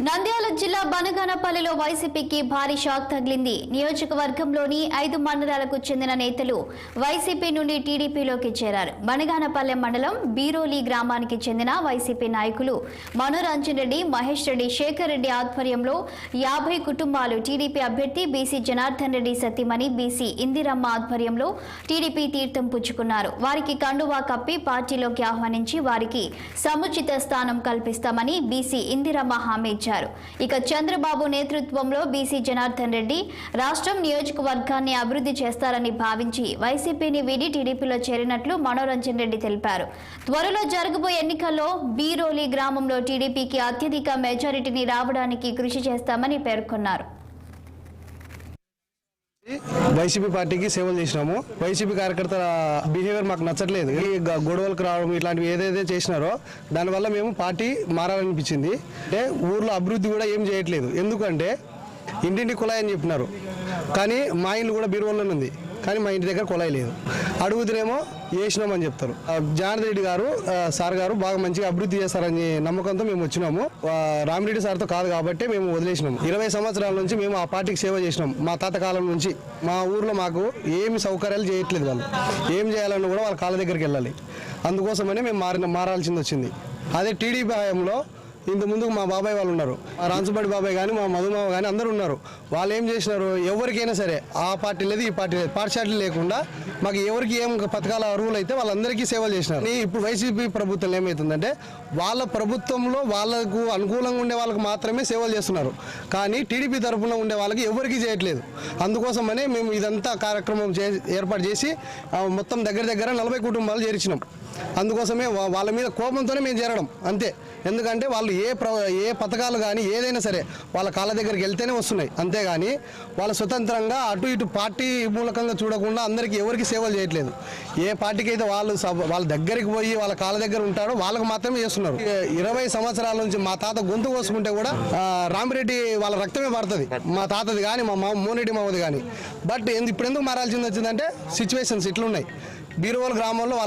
నంద్యాల జిల్లా బనగానపల్లిలో వైసీపీకి భారీ షాక్ తగిలింది. నియోజకవర్గంలోని 5 మండలాలకు చెందిన నేతలు వైసీపీ నుండి టీడీపీలోకి చేరారు. బనగానపల్లె మండలం బీరోలి గ్రామానికి చెందిన వైసీపీ నాయకులు మనోరంజన్ రెడ్డి, మహేష్ రెడ్డి, శేఖర్ రెడ్డి ఆధ్వర్యంలో 50 కుటుంబాలు టీడీపీ అభ్యర్థి బీసీ జనార్దన్ రెడ్డి సతీమణి బీసీ ఇందిరమ్మ ఆధ్వర్యంలో టీడీపీ తీర్థం పుచ్చుకున్నారు. వారికి కండువా కప్పి పార్టీలోకి ఆహ్వానించి వారికి సముచిత స్థానం కల్పిస్తామని బీసీ ఇందిరమ్మ హామీ ఇచ్చారు. ఇక చంద్రబాబు నేతృత్వంలో బీసీ జనార్దన్ రెడ్డి రాష్ట్రం నియోజకవర్గాన్ని అభివృద్ధి చేస్తారని భావించి వైసీపీని వీడి టీడీపీలో చేరినట్లు మనోరంజన్ రెడ్డి తెలిపారు. త్వరలో జరగబోయే ఎన్నికల్లో బీరోలి గ్రామంలో టీడీపీకి అత్యధిక మెజారిటీని రావడానికి కృషి చేస్తామని పేర్కొన్నారు. వైసీపీ పార్టీకి సేవలు చేసినాము. వైసీపీ కార్యకర్తల బిహేవియర్ మాకు నచ్చట్లేదు. ఈ గొడవలకు రావడం ఇట్లాంటివి ఏదైతే చేసినారో దానివల్ల మేము పార్టీ మారాలనిపించింది. అంటే ఊర్లో అభివృద్ధి కూడా ఏం చేయట్లేదు. ఎందుకంటే ఇంటింటి కుళాయి అని చెప్పినారు, కానీ మా ఇల్లు కూడా బీరువాలోనే ఉంది, కానీ మా ఇంటి దగ్గర కుళాయి లేదు. అడుగుతునేమో వేసినామని చెప్తారు. జనార్దన్ రెడ్డి గారు సార్ గారు బాగా మంచిగా అభివృద్ధి చేస్తారని నమ్మకంతో మేము వచ్చినాము. రామిరెడ్డి సార్తో కాదు కాబట్టి మేము వదిలేసినాము. 20 సంవత్సరాల నుంచి మేము ఆ పార్టీకి సేవ చేసినాం. మా తాత కాలం నుంచి మా ఊర్లో మాకు ఏమి సౌకర్యాలు చేయట్లేదు. వాళ్ళు ఏం చేయాలన్నా కూడా వాళ్ళ కాళ్ళ దగ్గరికి వెళ్ళాలి. అందుకోసమనే మేము మారాల్సింది వచ్చింది. అదే టీడీపీ హయాంలో ఇంత ముందుకు మా బాబాయ్ వాళ్ళు ఉన్నారు, మా రాంచుబడి బాబాయ్ కానీ మా మధుమావ కానీ అందరూ ఉన్నారు. వాళ్ళు ఏం చేసినారు, ఎవరికైనా సరే ఆ పార్టీ లేదు ఈ పార్టీ లేదు పార్టీ లేకుండా మాకు ఎవరికి ఏం పథకాల అర్హులు అయితే వాళ్ళందరికీ సేవలు చేసినారు. ఇప్పుడు వైసీపీ ప్రభుత్వం ఏమవుతుందంటే వాళ్ళ ప్రభుత్వంలో వాళ్ళకు అనుకూలంగా ఉండే వాళ్ళకి మాత్రమే సేవలు చేస్తున్నారు, కానీ టీడీపీ తరఫున ఉండే వాళ్ళకి ఎవరికీ చేయట్లేదు. అందుకోసమనే మేము ఇదంతా కార్యక్రమం ఏర్పాటు చేసి మొత్తం దగ్గర 40 కుటుంబాలు చేర్చినాం. అందుకోసమే వాళ్ళ మీద కోపంతోనే మేము చేరడం అంతే. ఎందుకంటే వాళ్ళు ఏ పథకాలు కానీ ఏదైనా సరే వాళ్ళ కాళ్ళ దగ్గరికి వెళ్తేనే వస్తున్నాయి, అంతేగాని వాళ్ళ స్వతంత్రంగా అటు ఇటు పార్టీ మూలకంగా చూడకుండా అందరికీ ఎవరికి సేవలు చేయట్లేదు. ఏ పార్టీకి అయితే వాళ్ళ దగ్గరికి పోయి వాళ్ళ కాళ్ళ దగ్గర ఉంటారో వాళ్ళకి మాత్రమే చేస్తున్నారు. 20 సంవత్సరాల నుంచి మా తాత గొంతు కోసుకుంటే కూడా రామిరెడ్డి వాళ్ళ రక్తమే పడుతుంది, మా తాతది కానీ మా మోనిరెడ్డి మామది కానీ. బట్ ఇప్పుడు ఎందుకు మారాల్సింది వచ్చిందంటే సిచ్యువేషన్స్ ఇట్లున్నాయి. బీరువాల గ్రామంలో